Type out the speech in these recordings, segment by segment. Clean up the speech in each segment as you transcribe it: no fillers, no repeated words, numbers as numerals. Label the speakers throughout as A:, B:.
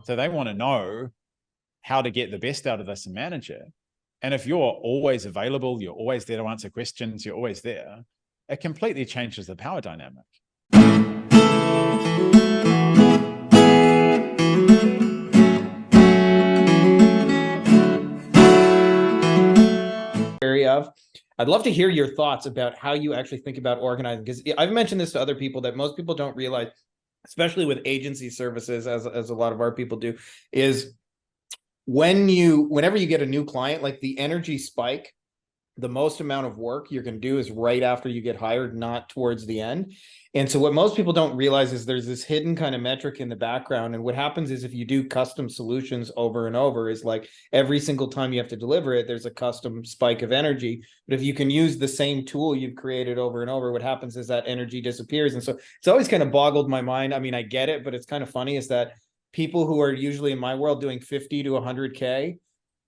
A: So they want to know how to get the best out of this and manage it. And if you're always available, you're always there to answer questions, you're always there, it completely changes the power dynamic.
B: Of. I'd love to hear your thoughts about how you actually think about organizing, because I've mentioned this to other people that most people don't realize, especially with agency services, as a lot of our people do, is whenever you get a new client, like the energy spike, the most amount of work you're going to do is right after you get hired, not towards the end. And so what most people don't realize is there's this hidden kind of metric in the background. And what happens is if you do custom solutions over and over, is like every single time you have to deliver it, there's a custom spike of energy. But if you can use the same tool you've created over and over, what happens is that energy disappears. And so it's always kind of boggled my mind. I mean, I get it, but it's kind of funny is that people who are usually in my world doing 50 to 100K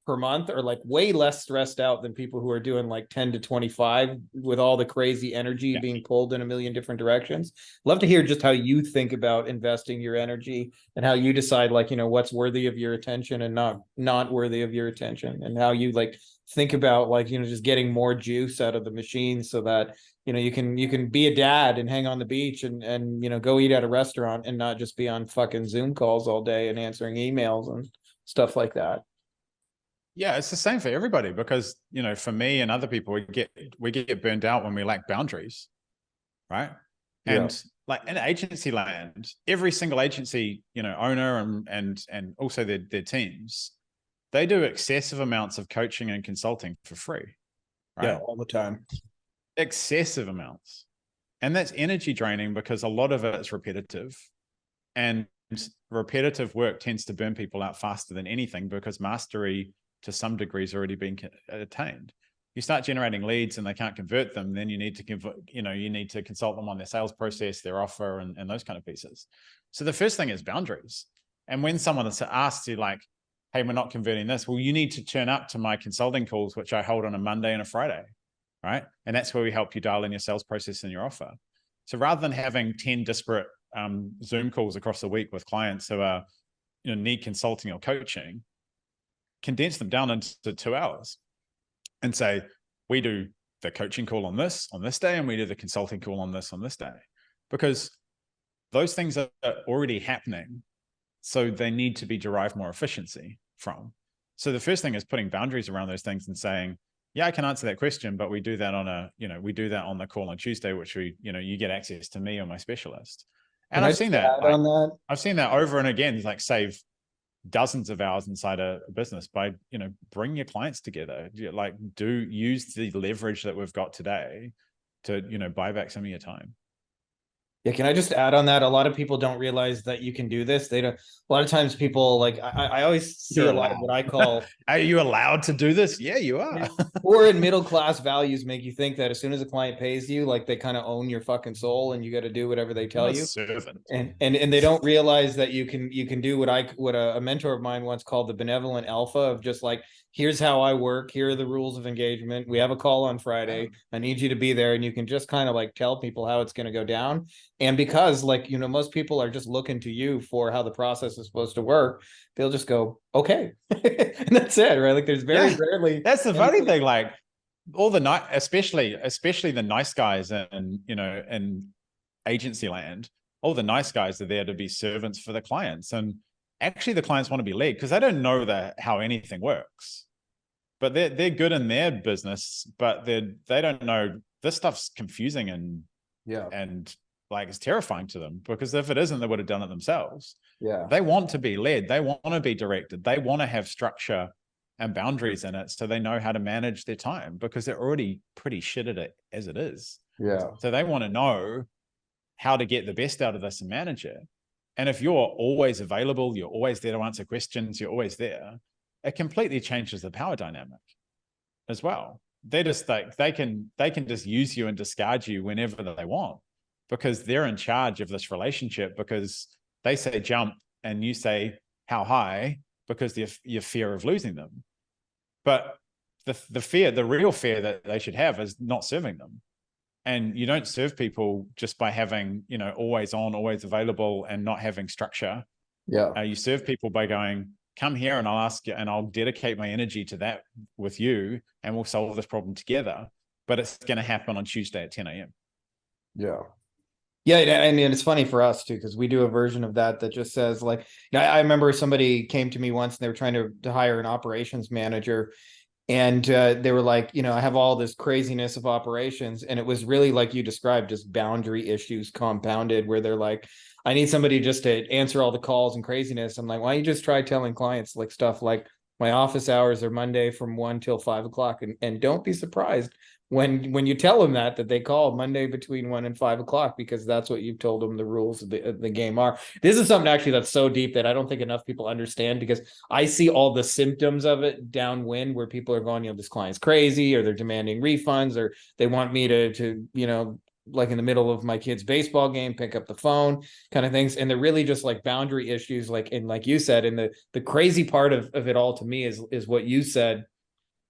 B: per month are like way less stressed out than people who are doing like 10 to 25 with all the crazy energy being pulled in a million different directions. Love to hear just how you think about investing your energy and how you decide, like, you know, what's worthy of your attention and not worthy of your attention, and how you like think about, like, you know, just getting more juice out of the machine so that, you know, you can be a dad and hang on the beach and you know, go eat at a restaurant and not just be on fucking Zoom calls all day and answering emails and stuff like that.
A: Yeah, it's the same for everybody, because, you know, for me and other people, we get burned out when we lack boundaries, right? And like in agency land, every single agency, you know, owner and also their teams, they do excessive amounts of coaching and consulting for free, right?
B: Yeah, all the time.
A: Excessive amounts. And that's energy draining because a lot of it is repetitive, and repetitive work tends to burn people out faster than anything, because mastery to some degree is already been attained. You start generating leads and they can't convert them, then you need to you need to consult them on their sales process, their offer, and those kind of pieces. So the first thing is boundaries. And when someone asks you, like, hey, we're not converting this, well, you need to turn up to my consulting calls, which I hold on a Monday and a Friday, right? And that's where we help you dial in your sales process and your offer. So rather than having 10 disparate Zoom calls across the week with clients who are, you know, need consulting or coaching, condense them down into 2 hours and say, we do the coaching call on this day, and we do the consulting call on this day, because those things are already happening. So they need to be derived more efficiency from. So the first thing is putting boundaries around those things and saying, yeah, I can answer that question, but we do that on we do that on the call on Tuesday, which you get access to me or my specialist. And I've seen that. I've seen that over and again, like save dozens of hours inside a business by, bring your clients together, like use the leverage that we've got today to, buy back some of your time.
B: Yeah, can I just add on that? A lot of people don't realize that you can do this. They don't. A lot of times, people like I always see a lot of what I call.
A: Are you allowed to do this? Yeah, you are.
B: Or in middle class values, make you think that as soon as a client pays you, like they kind of own your fucking soul, and you got to do whatever they tell you.
A: Servant.
B: And they don't realize that you can do what a mentor of mine once called the benevolent alpha, of just like, here's how I work. Here are the rules of engagement. We have a call on Friday. I need you to be there. And you can just kind of like tell people how it's going to go down. And because most people are just looking to you for how the process is supposed to work, they'll just go, okay. And that's it, right? Like there's very rarely.
A: That's the funny thing. Like all the especially the nice guys in agency land, all the nice guys are there to be servants for the clients. And actually the clients want to be led because they don't know how anything works. But they're good in their business, but they don't know this stuff's confusing and like it's terrifying to them, because if it isn't, they would have done it themselves.
B: Yeah.
A: They want to be led. They want to be directed. They want to have structure and boundaries in it so they know how to manage their time, because they're already pretty shit at it as it is.
B: Yeah.
A: So they want to know how to get the best out of this and manage it. And if you're always available, you're always there to answer questions, you're always there, it completely changes the power dynamic as well. They're just like, they can just use you and discard you whenever they want, because they're in charge of this relationship, because they say jump and you say how high, because your fear of losing them. But the real fear that they should have is not serving them. And you don't serve people just by having, always on, always available and not having structure
B: Yeah.
A: You serve people by going, come here and I'll ask you, and I'll dedicate my energy to that with you, and we'll solve this problem together. But it's going to happen on Tuesday at 10 a.m.
B: Yeah. Yeah, and it's funny for us too, because we do a version of that just says like, I remember somebody came to me once and they were trying to hire an operations manager, and they were like, I have all this craziness of operations, and it was really like you described, just boundary issues compounded, where they're like, I need somebody just to answer all the calls and craziness. I'm like, why don't you just try telling clients like stuff like, my office hours are Monday from 1 till 5 o'clock, and don't be surprised when you tell them that they call Monday between 1 and 5 o'clock, because that's what you've told them the rules of the game are. This is something actually that's so deep that I don't think enough people understand, because I see all the symptoms of it downwind, where people are going, this client's crazy, or they're demanding refunds, or they want me to like in the middle of my kid's baseball game, pick up the phone kind of things. And they're really just like boundary issues, like you said. And the crazy part of it all to me is what you said,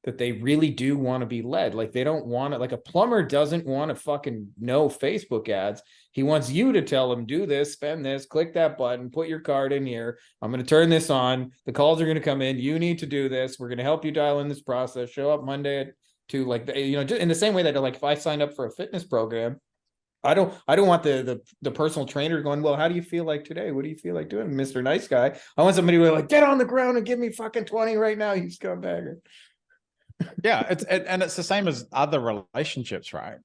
B: that they really do want to be led. Like they don't want to, like a plumber doesn't want to fucking know Facebook ads. He wants you to tell him, do this, spend this, click that button, put your card in here. I'm going to turn this on. The calls are going to come in. You need to do this. We're going to help you dial in this process. Show up Monday at 2, like, just in the same way that like, if I signed up for a fitness program, I don't want the personal trainer going, well, how do you feel like today? What do you feel like doing, Mr. Nice Guy? I want somebody who like, get on the ground and give me fucking 20 right now, you scumbagger.
A: Yeah, it's the same as other relationships, right?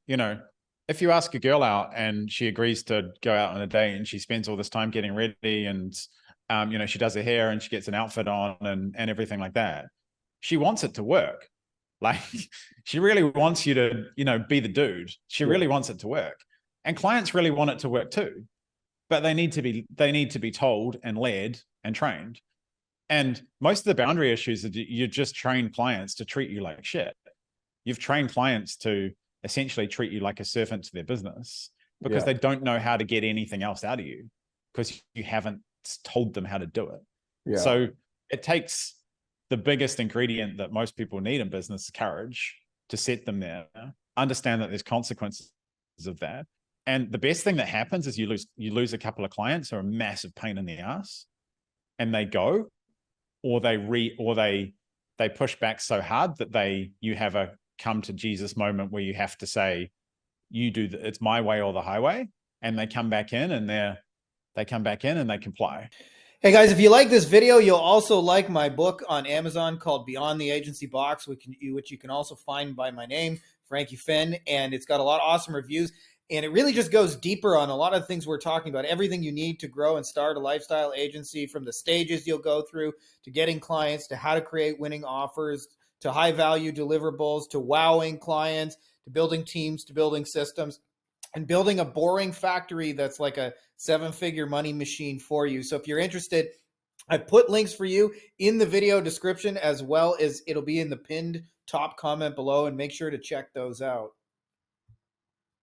A: If you ask a girl out and she agrees to go out on a date, and she spends all this time getting ready, and she does her hair and she gets an outfit on and everything like that, she wants it to work. Like she really wants you to, be the dude. She really wants it to work. And clients really want it to work too. But they need to be told and led and trained. And most of the boundary issues, you just train clients to treat you like shit. You've trained clients to essentially treat you like a servant to their business, because they don't know how to get anything else out of you, because you haven't told them how to do it. Yeah. So it takes the biggest ingredient that most people need in business, courage, to set them there, understand that there's consequences of that. And the best thing that happens is you lose a couple of clients who are a massive pain in the ass, and they go, or they push back so hard that you have a come to Jesus moment where you have to say, it's my way or the highway, and they come back in and they comply.
B: Hey guys, if you like this video, you'll also like my book on Amazon called Beyond the Agency Box, which you can also find by my name, Frankie Finn, and it's got a lot of awesome reviews. And it really just goes deeper on a lot of the things we're talking about, everything you need to grow and start a lifestyle agency, from the stages you'll go through to getting clients, to how to create winning offers, to high value deliverables, to wowing clients, to building teams, to building systems, and building a boring factory that's like a 7-figure money machine for you. So if you're interested, I put links for you in the video description, as well as it'll be in the pinned top comment below, and make sure to check those out.